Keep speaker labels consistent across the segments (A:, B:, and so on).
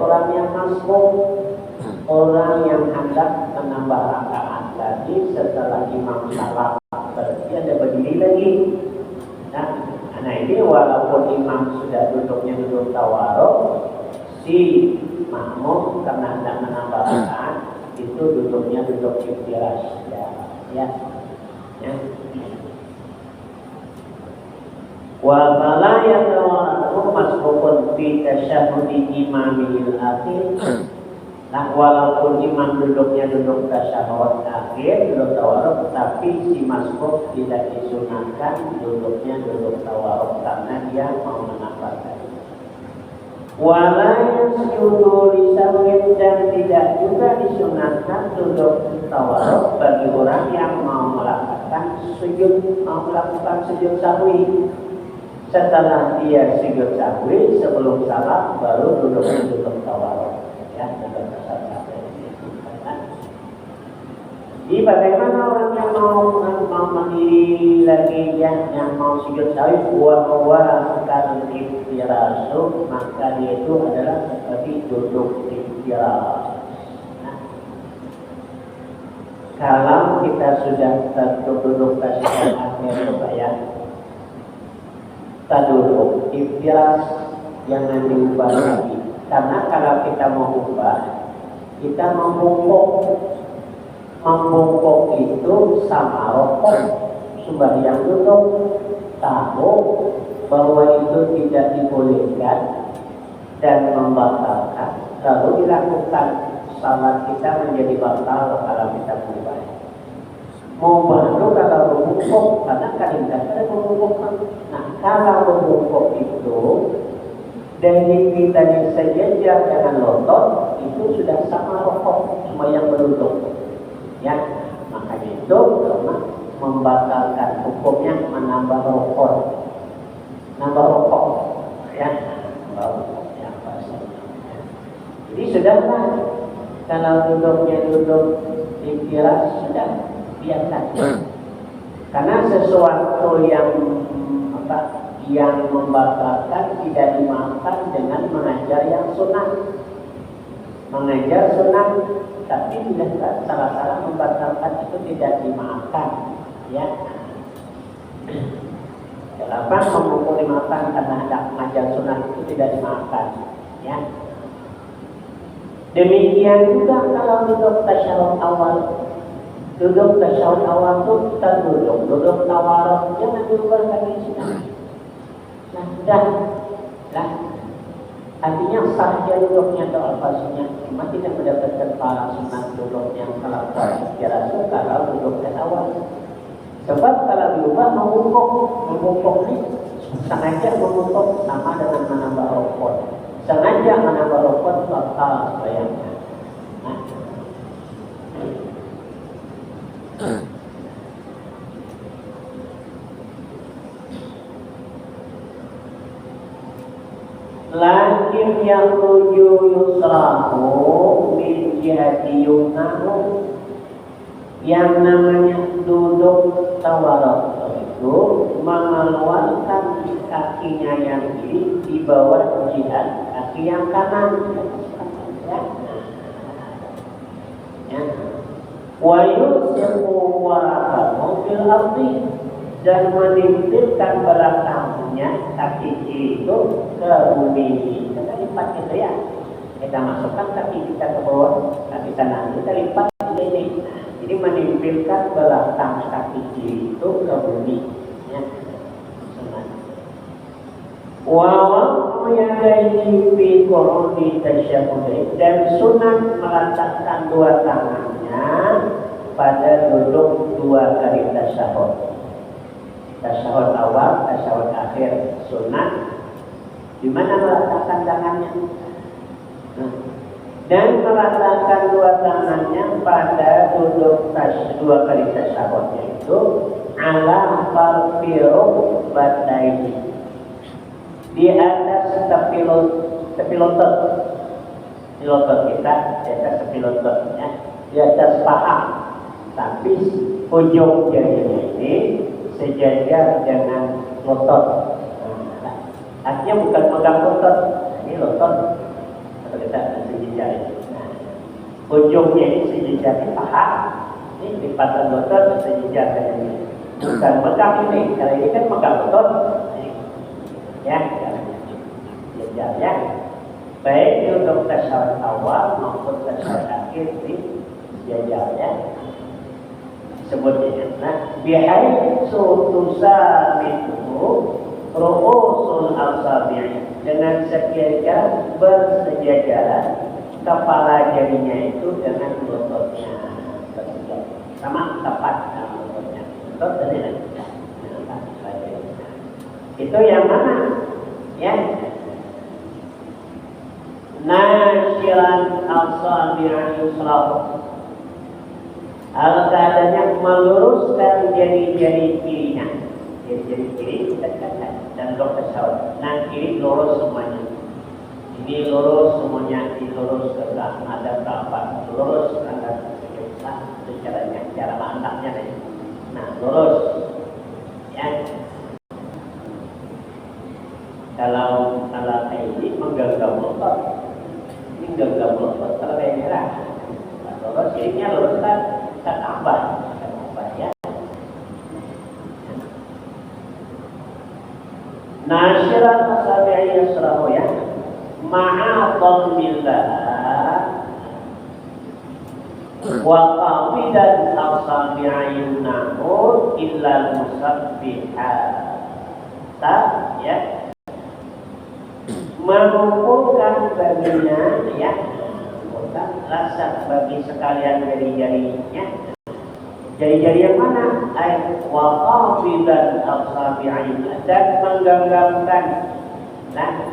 A: orang yang masbuk, orang yang hendak menambah rakaat tadi setelah imam salam berarti ada berdiri lagi. Nah ini walaupun imam sudah duduknya duduk tawaruk, si makmum karena hendak menambah rakaat itu duduknya duduk iftirash ya. Wa bala yatawarru masbukun fi tasyahudi imamil akhir. Nah walaupun imam duduknya duduk tasyahud akhir, duduk tawarruk, tapi si masbuk tidak disunahkan duduknya duduk tawarruk karena dia mau menambah tadi. Wala yasjudu lisahwin, dan tidak juga disunahkan duduk tawarruk bagi orang yang mau melakukan sujud sahwi. Setelah dia sujud sahwi sebelum salam baru duduk tawarruk. Jadi bagaimana orang yang mau mandiri lagi yang mau sujud sahwi karena iftirasu, maka dia itu adalah seperti duduk iftiras. Kalau kita sudah duduk tasyahud akhir supaya kita duduk iftiras, jangan diubah lagi. Karena kalau kita mau ubah, kita membungkuk itu sama rokok. Sembahyang duduk tahu bahwa itu tidak dibolehkan dan membatalkan, lalu dilakukan, salat kita menjadi batal kalau kita berubah. Mau baru kalau membungkuk, karena kadang ada membungkuk. Nah kalau membungkuk itu dan kita sejajar dengan lotot, itu sudah sama rokok, sembahyang berduduk. Ya, makanya itu karena membatalkan hukumnya menambah rokok, ya, jadi sudahlah kalau duduknya duduk iftiras sudah biarkan, karena sesuatu yang membatalkan tidak dimaafkan dengan mengajar yang sunnah. Mengajar sunnah tapi tidak salah-salah membatalkan itu tidak dimaafkan, ya. Kenapa memukul dimaafkan? Karena ada mengajar sunnah itu tidak dimaafkan, ya. Demikian juga kalau duduk tasyahud awal. Duduk tasyahud awal itu kita duduk tawarruk, jangan dirubah lagi sunnah. Nah, dah. Artinya sah dia duduknya atau alfasinya, cuma tidak mendapatkan pahala sunat duduk yang salah kira kalau duduk ke awal. Sebab kalau diubah membungkuk ini sengaja membungkuk sama dengan menambah rokok. Sengaja menambah rokok batal bayangnya. Lakin yang tuju yusrahu min jihati yumnahu, yang namanya duduk tawarruk itu mengeluarkan kakinya yang kiri di bawah jihad kaki yang kanan, ya. Wa yusiru warakahu fil ardi, dan menimpilkan belakangnya kaki kiri itu ke bumi. Kita lipat gitu ya. Kita masukkan kaki kita ke bawah, kaki kanan kita lipat ini. Jadi menimpilkan belakang kaki kiri itu ke bumi. Ya. Wa yadayhi fi quruni tasyahhud, dan sunat meletakkan dua tangannya pada duduk dua kali tasyahud. Tasyahud awal, tasyahud akhir sunat. Di mana meletakkan tangannya? Dan meletakkan dua tangannya pada duduk dua kali tasyahud, yaitu ala farfiru bataihi, di atas tepi lutut kita, di atas tepi lututnya, di atas paha, tapi ujung jarinya ini sejajar dengan lutut. Artinya bukan pegang lutut, ini lutut. Atau kita jari. Nah, ujungnya ini sejajar di paha, ini lipatan lutut sejajar dengan ini. Bukan megang ini, kalau ini kan megang lutut, ya, sejajar ya. Baik untuk tasyahud awal maupun tasyahud akhir di sejajarnya sebutnya. Nah, bihaitsu tusamitu ru'usul asabi' dengan sekiranya bersejajar kepala jarinya itu dengan lututnya sama tepat lututnya. Lutut dan itu yang mana? Ya. Nasyiran asabi'al yusra. Keadaannya meluruskan jari-jari kirinya. Jari-jari kiri dekatkan dan dokter sahur. Nah, kiri lurus semuanya. Ini lurus semuanya, dilurus ke belakang ada berapa? Lurus ada sedikit. Itu caranya, cara mantapnya nih. Nah, lurus. Ya. Kalau kayak ini menggenggam otot, ini genggam otot kalau kayak merah. Lurus, kirinya lurus kan tambah ya. Nasyiran asabi'i yusrahu ya ma'a dhammillah wa qawidan asabi'i yumnahu illa musabbihat ya, mengumpulkan baginya ya, rasa bagi sekalian jari-jarinya. Jari-jari yang mana? Wa qawidan asabi'i, dan menggenggamkan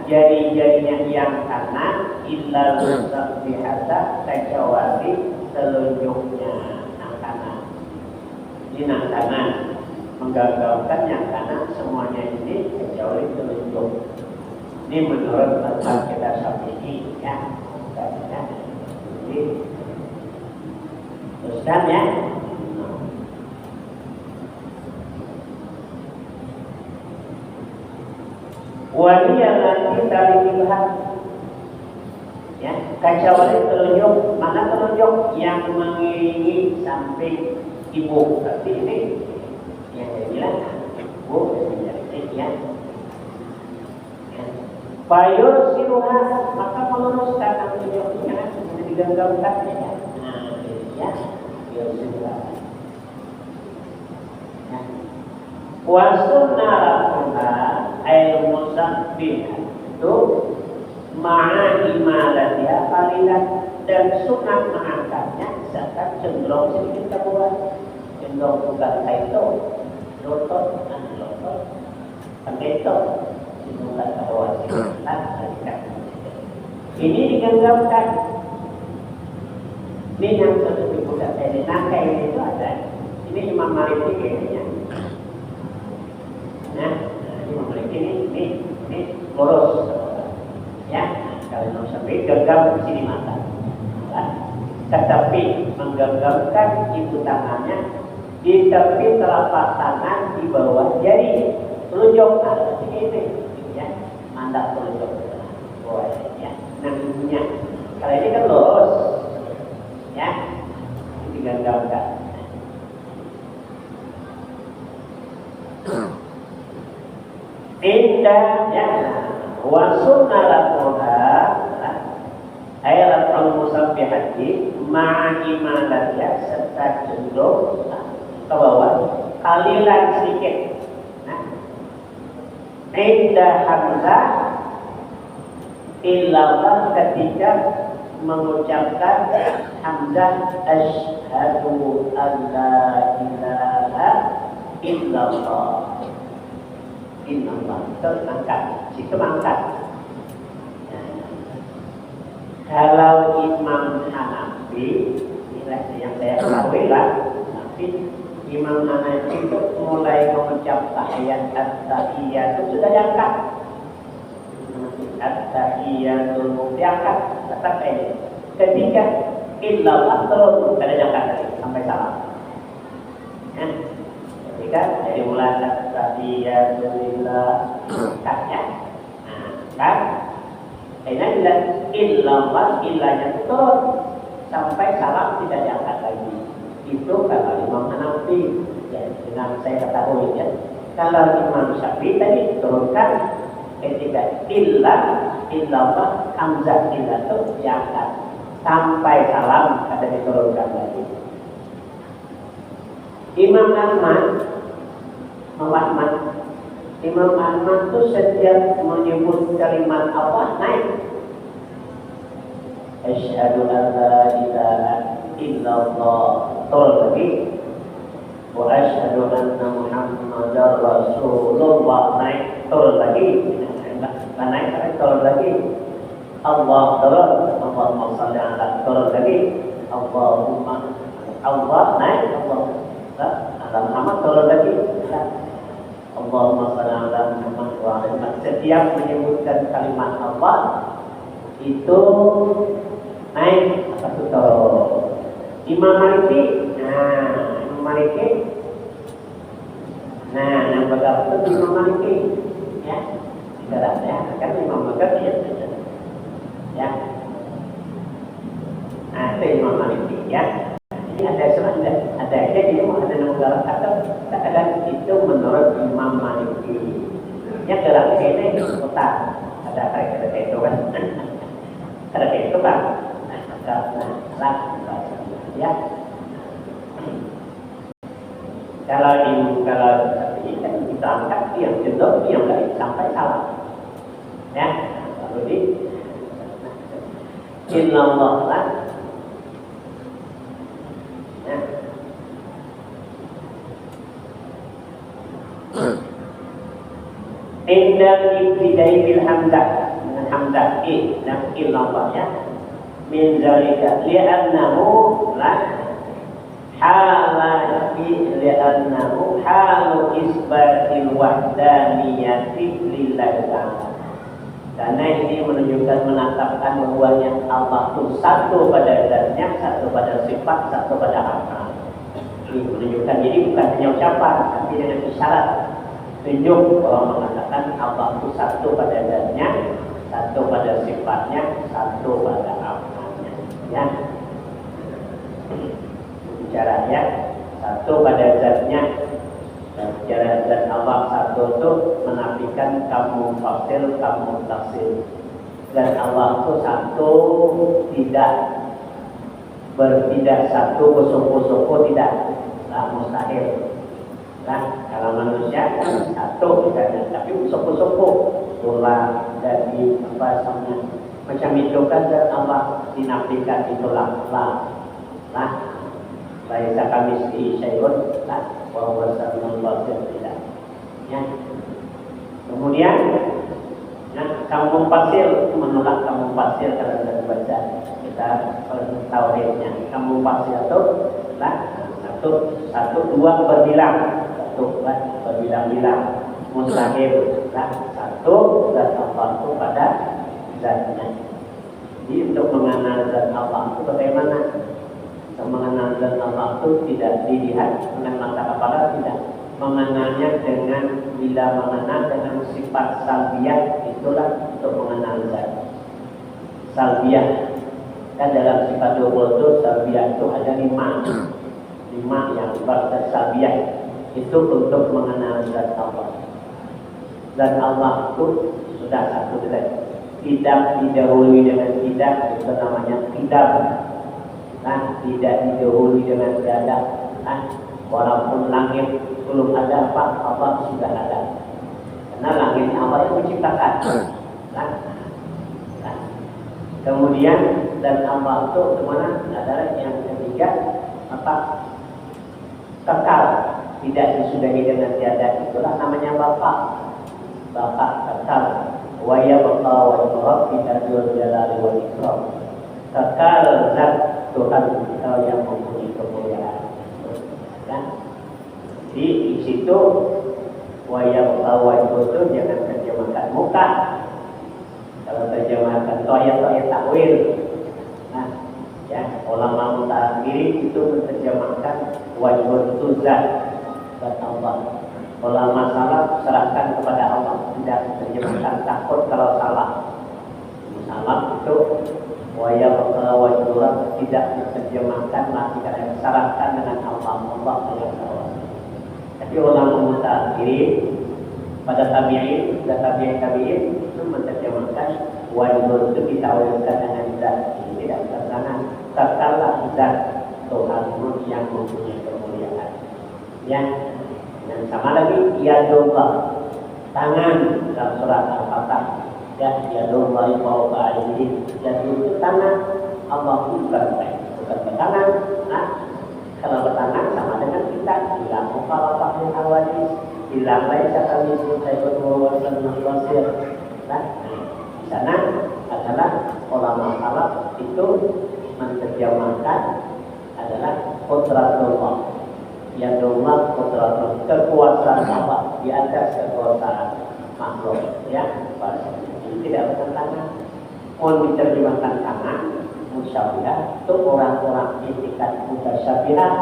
A: jari-jarinya yang kanan illa musabbihata kecuali telunjuknya yang kanan. Ini yang kanan menggenggamkan yang kanan semuanya ini kecuali telunjuk. Ini menurut mazhab kita Syafi'i ya. Jadi teruskan ya. Waliya nanti dari pilihan ya, kecuali telunjuk. Mana telunjuk? Yang mengiringi samping ibu. Tapi ini yang saya bilang ibu ya. Payur siruha, maka meluruskan telunjuknya dengan digenggamkannya ya. Nah, ya, payur siruha. Wasunnaratuna air musabbih itu ma'a imalatiha qalilan, dan sunat mengangkatnya zakat cenderung sedikit keluar, cenderung bukan itu lutut pakai itu bukan keluar sedikit. Ini digenggamkan. Ini yang sudah dibuka dari nangkai itu ada. Ini Imam Malik kayaknya. Nah, ini memiliki ini lurus ya. Kalau sampai genggam di sini mata, tetapi menggenggamkan ibu tangannya di tepi telapak tangan di bawah jari telunjuk ini ya, mandat telunjuk bawah ya. Nah, ibunya kalau ini kan lurus ya, digenggamkan. Indah ya, wa sunnatuha ayat al-musabbihati ma'a imalatnya serta cenderung ke bawah kalilan sedikit. Nah, indah hamzah illallah ketika mengucapkan hamzah asyhadu an la ilaha illallah. Innallah itu angkat, situ angkat. Kalau Imam Hanafi, inilah yang saya ketahui lah, tapi Imam Hanafi itu mulai mengucap tahiyat at-tahiyyat itu sudah diangkat. At-tahiyyatul diangkat, tetap ini. Ketika illallah terus ada diangkat sampai salam. Ketika dari mulai at-tahiyyatul katnya, kan Karena bila illallah ilahnya itu turun sampai salam tidak diangkat lagi. Itu kata Imam Hanafi. Ya, dengan saya ketahui ya. Kalau Imam Syafi'i tadi diturunkan ketika illallah hamzah illah itu diangkat sampai salam ada diturunkan lagi. Imam Ahmad itu setiap menyebut kalimat apa naik. Asyhadu an la ilaha illallah turun lagi. Wa asyhadu anna Muhammadar Rasulullah naik turun lagi. Naik turun lagi. Allah turun. Allahumma shalli ala turun lagi. Allah naik. Allah Muhammad turun lagi. Allahumma shalli ala Muhammad wa ala. Setiap menyebutkan kalimat Allah itu naik atau turun. Imam Maliki, yang bergabung itu Imam Maliki, ya, tidak ya, kan Imam Maliki ya, itu Imam Maliki ya. Ini ada dia mau ada nama dalam kata itu menurut Imam Maliki. Yang dalam ini otak ada kata itu kan, ada itu kan, ya. Kalau kan kita angkat yang jenuh yang nggak sampai salah, ya. Lalu di illallah lah. Indal ibtidai bil hamzah dengan hamzah dan illallah ya. Min zalika li'annahu la li'annahu halu isbatil wahdaniyati lillahi ta'ala. Karena ini menunjukkan menetapkan bahwanya Allah itu satu pada zatnya, satu pada sifat, satu pada akal. Ini menunjukkan jadi bukan hanya ucapan, tapi dengan isyarat tunjuk bahwa mengatakan Allah itu satu pada zatnya, satu pada sifatnya, satu pada akalnya. Ya, bicaranya satu pada zatnya. Dan bicara zat Allah satu itu menafikan kamu fasil, kamu tafsir. Dan Allah itu satu, tidak bertidak satu, kusuku-suku tidak, mustahil. Nah, kalau manusia kan satu misalnya, tapi suku-suku tulang, daging, apa semuanya macam itu kan zat Allah dinafikan itulah laisa kamitslihi syai'un wa huwa as-sami'ul basir tidak. Ya. Kemudian kamu pasir menolak kamu pasir kalau kita baca kita tauhidnya kamu pasir itu satu dua berbilang berbilang-bilang mustahil satu zat Allah itu pada zatnya. Jadi untuk mengenal zat Allah itu bagaimana? Mengenal zat Allah itu tidak dilihat dengan mata kepala, tidak mengenalnya dengan bila mengenal dengan sifat salbiyah, itulah untuk mengenal zat salbiyah. Dan dalam sifat 20 itu salbiyah itu ada 5 yang bersifat salbiyah itu untuk mengenal zat Allah. Zat Allah itu sudah satu tidak didahului dengan tidak, itu namanya tidak. Tidak didahului dengan tiada. Walaupun langit belum ada apa, Allah sudah ada. Karena langitnya Allah yang menciptakan. Kemudian dan Allah itu kemana? Adalah yang ketiga kekal, tidak disudahi dengan tiada. Itulah namanya Bapa kekal. Wa yabqa wa rabbi dzul jalali wal ikram. Kekal zat Tuhan kita yang mempunyai kemuliaan. Jadi di situ wayang bawah itu jangan terjemahkan muka. Kalau terjemahkan toya takwil. Ulama mutaakhirin itu menerjemahkan wajib zat Allah. Ulama salaf serahkan kepada Allah, tidak terjemahkan takut kalau salah. salam itu waya wajurah tidak diterjemahkan masih karena disyaratkan dengan Allah yang tahu. Tapi ulama mutaakhirin pada tabi'in dan tabi'in itu menerjemahkan wajur itu ditawilkan dengan zat, tidak terkena terkala zat Tuhan yang mempunyai kemuliaan. Ya, dan sama lagi yadullah, tangan dalam surat Al-Fatah. Ya, yadullah fawqa aydihim, dan itu tangan Allah bukan bertangan. Nah, kalau bertangan sama dengan kita bilang mukhalafah lil hawadits, bilang laisa kamitslihi syai'un wa huwa as-sami'ul basir. Nah, di sana adalah ulama salaf itu menerjemahkan adalah qudratullah. Yadullah qudratullah, kekuasaan Allah di atas kekuasaan makhluk, ya. Ini tidak bertentangan. Mau diterjemahkan tangan musyabbihah itu orang-orang itikat mutasyabbihah,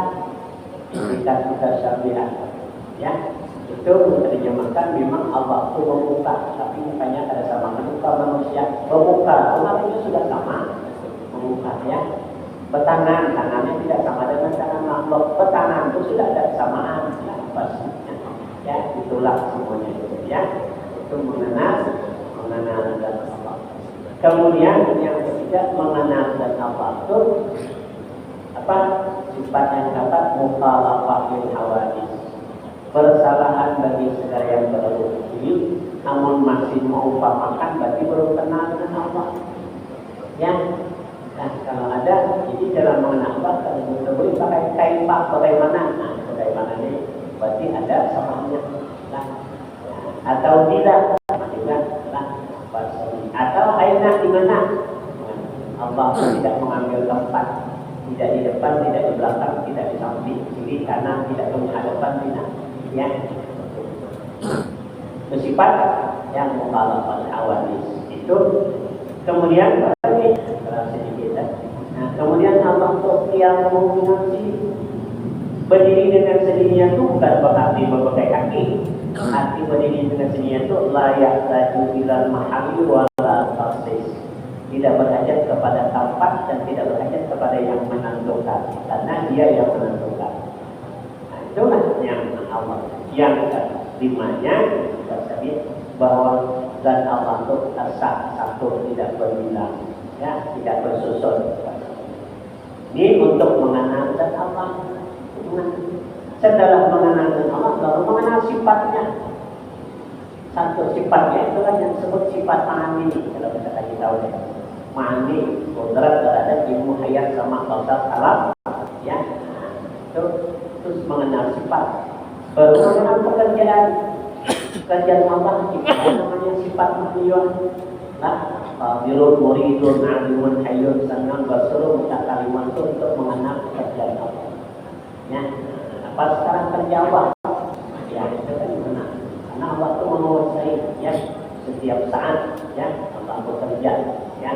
A: ya. Itu diterjemahkan memang Allah itu membuka, tapi makanya ada sama membuka manusia, membuka, Allah itu sudah sama membuka, ya. Bertangan, tangannya tidak sama dengan tangan makhluk. Bertangan itu sudah ada kesamaan, ya, itulah semuanya itu, ya. Itu mengenal zat Allah. Kemudian yang ketiga mengenal zat Allah itu apa? Sifat yang dapat mukhalafah lil hawadits. Persalahan bagi segala yang berlalu ini, namun masih mengumpamakan berarti belum kenal dengan Allah. Ya. Nah, kalau ada, jadi dalam mengenal Allah, kalau boleh pakai kaifah bagaimana? Nah, bagaimana ini berarti ada samanya. Nah, atau tidak, juga. Nah, atau aina di mana? Allah tidak mengambil tempat, tidak di depan, tidak di belakang, tidak di samping, kiri kanan, tidak ke hadapan, tidak. Ya, bersifat yang mukhalafah hawadits itu. Kemudian sedikit. Nah, kemudian Allah yang mengunci berdiri dengan sendirinya itu bukan berarti berbagai kaki. Arti berdiri dengan sendirinya itu layak laju ilal mahali wala tasis. Tidak berhajat kepada tempat dan tidak berhajat kepada yang menentukan, karena Dia yang menentukan. Nah, itulah yang Allah. Yang kelimanya kita bahwa zat Allah itu satu, tidak berbilang, ya, tidak bersusun. Ini untuk mengenal zat Allah. Setelah mengenal zat Allah, lalu mengenal sifatnya. Satu sifatnya itulah yang disebut sifat ma'ani. Kalau kita kasih tahu ya, ma'ani, kodrat terhadap ilmu hayat sama kausal alam, ya. Terus mengenal sifat. Baru mengenal pekerjaan Allah, namanya sifat mahliyah. Nah, birul muridun alimun hayyun sannan basrul mutakalimun itu untuk mengenal pekerjaan Allah. Ya, apa sekarang terjawab? Ya, itu kan benar. Karena Allah itu menguasai, ya, setiap saat, ya, Allah bekerja, ya.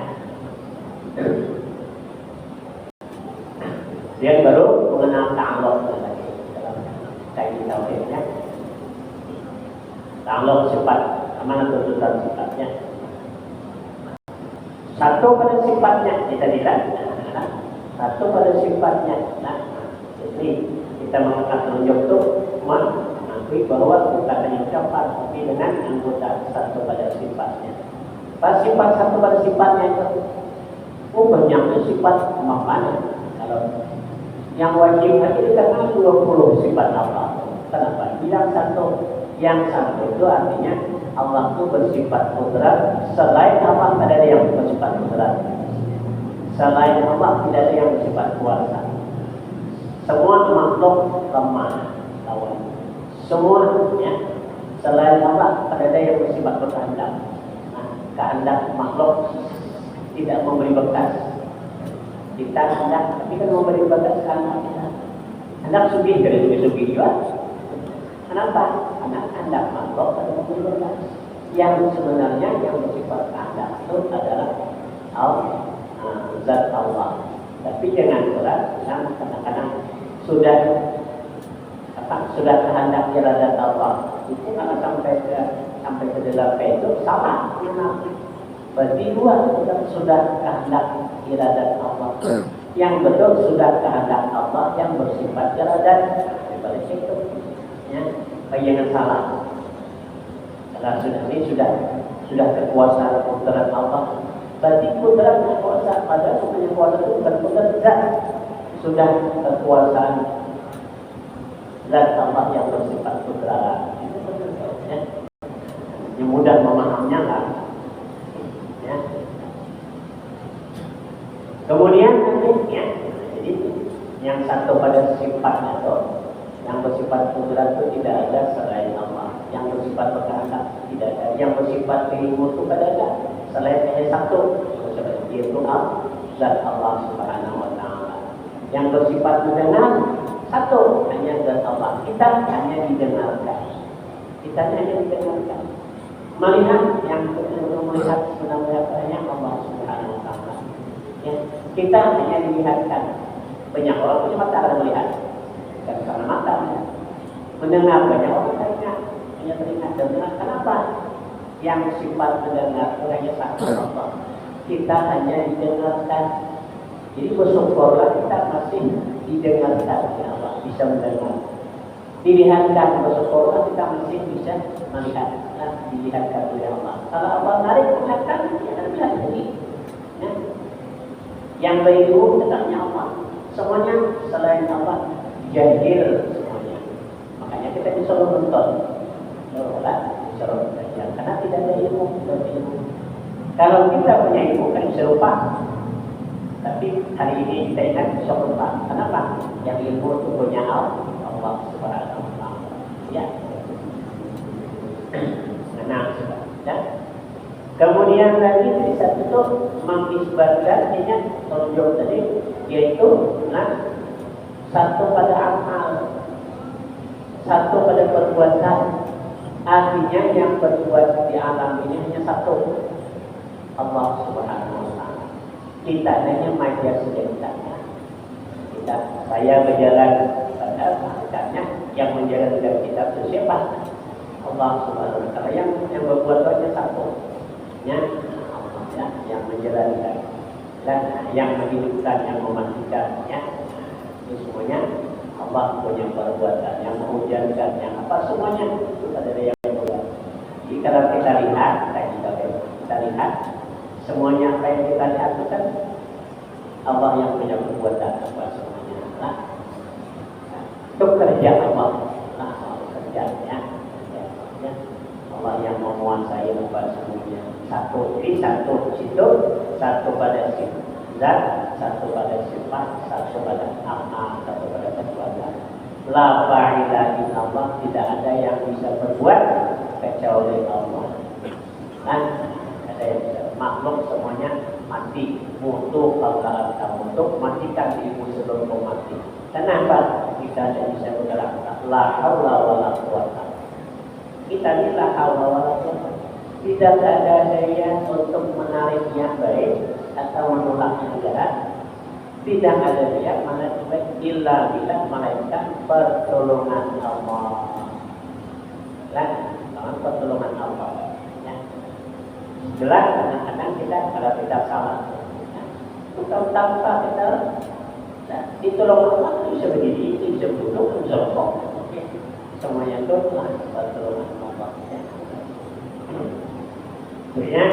A: Dia baru mengenal ta'alluq lagi dalam kaedah tauhid, ya. Ta'alluq sifat, mana tuntutan sifatnya? Satu pada sifatnya, kita lihat. Satu pada sifatnya. Nah, jadi kita mengatakan tunjuk itu mengakui bahwa bukan hanya ucapan, tapi dengan anggota satu pada sifatnya. Pas sifat satu pada sifatnya itu, banyaknya sifat makna. Kalau yang wajib tadi kita 20 sifat Allah. Kenapa? Bilang satu. Yang satu itu artinya Allah itu bersifat kudrat. Selain Allah tidak ada yang bersifat kudrat. Selain Allah tidak ada yang bersifat kuasa. Semua makhluk lemah lawan. Semuanya selain Allah tidak ada yang bersifat berkehendak. Nah, kehendak makhluk tidak memberi bekas. Kita hendak, tapi kan memberi bekas kehendak kita. Hendak sugih dari sugih juga. Kenapa? Karena kehendak makhluk ada memberi bekas. Yang sebenarnya yang bersifat kehendak itu adalah zat Allah. Tapi jangan berat, yang kadang-kadang sudah kehendak zat Allah. Itu kalau sampai ke dalam itu salah. Berarti dua sudah kehendak iradat Allah. Yang betul sudah kehendak Allah yang bersifat iradat. Dibalik itu, ya, jangan salah. Karena sudah kekuasaan kudrat Allah. Berarti kudrat kekuasaan pada punya kuasa itu bukan kudrat zat. Sudah kekuasaan zat Allah yang bersifat kudrat. Itu betul, ya. Yang mudah memahaminya lah. Ya. Kemudian ya, jadi yang satu pada sifatnya itu, yang bersifat kudrat itu tidak ada selain Allah. Yang bersifat berkehendak tidak ada. Yang bersifat ilmu itu tidak ada selain hanya satu, yaitu zat Allah Subhanahu wa Ta'ala. Yang bersifat mendengar satu, hanya zat Allah. Kita hanya didengarkan. Kita hanya didengarkan. Melihat yang melihat sebenarnya hanya Allah Subhanahu wa Ta'ala. Ya, kita hanya dilihatkan. Banyak orang punya mata ada melihat, bukan karena mata. Ya. Mendengar banyak orang hanya teringat dan dengar. Kenapa? Yang sifat mendengar itu hanya satu Allah. Kita hanya didengarkan. Jadi bersyukurlah kita masih didengarkan ya Allah, bisa mendengar. Dilihatkan, bersyukurlah kita masih bisa melihat. Dilihatkan oleh Allah. Kalau Allah tarik melihatkan, ya akan melihat lagi. Ya. Yang baik tetapnya Allah. Semuanya selain Allah jahil semuanya. Makanya kita disuruh nonton. Disuruh belajar. Karena tidak ada ilmu. Kalau kita punya ilmu kan bisa lupa. Tapi hari ini kita ingat bisa lupa. Kenapa? Yang ilmu itu punya Allah Subhanahu wa Ta'ala. Ya. Nah, ya. Kemudian lagi di satu itu mengisbatkan telunjuk tadi, yaitu satu pada amal, satu pada perbuatan. Artinya yang berbuat di alam ini hanya satu, Allah Subhanahu wa Ta'ala. Kita hanya maja sejenisnya. Saya berjalan pada makanya yang menjalankan kita itu siapa? Allah Subhanahu wa Ta'ala. Yang berbuat hanya satu, ya Allah, ya, yang menjalankan dan yang menghidupkan, yang mematikan, ya. Itu semuanya Allah punya perbuatan, yang mengujankan, yang apa semuanya itu ada yang berbuat. Jadi kalau kita lihat, kita lihat semuanya apa yang kita lihat itu kan Allah yang punya perbuatan apa semuanya. Nah, itu kerja Allah. Nah, kerjanya ya. Allah yang menguasai apa semuanya. Satu, jadi satu situ, satu pada zat, satu pada sifat, satu pada amal, satu pada perbuatan. La ilaha illallah, tidak ada yang bisa berbuat kecuali Allah. Dan ada yang bisa. Makhluk semuanya mati, mutu kalau untuk matikan dirimu sebelum kau mati. Kenapa kita tidak bisa bergerak? La haula wala quwwata. Kita ini la haula wala quwwata. Tidak ada daya untuk menarik yang baik atau menolak yang jahat. Tidak ada daya menarik baik illa bila melainkan pertolongan Allah. Dengan pertolongan Allah. Ya. Jelas kadang-kadang kita kalau kita salah, tanpa kita ditolong Allah bisa begini, itu bisa buruk, bisa lengkap. Semuanya itu adalah pertolongan Allah. Ya.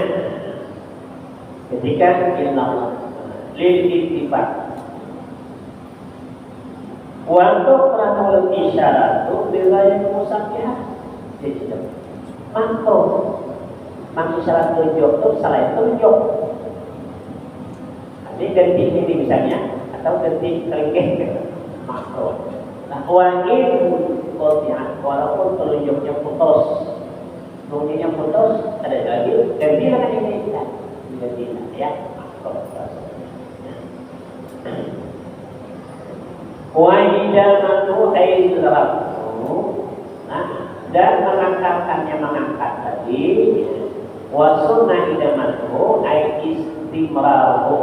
A: Ketika Allah lil ittifaq waktu pranul isyaratu bilayat musafihah jadi mantul maksyarat tunjuk itu selain tunjuk ini ganti ini misalnya atau ganti kelingking makro. Nah wajib walaupun telunjuknya putus nunggunya putus ada lagi ganti dengan ini ganti ya makro. Wajidamatu aizrafu. Nah, dan mengangkatkannya mengangkat tadi. Wa sunnah idamatu ai istimraru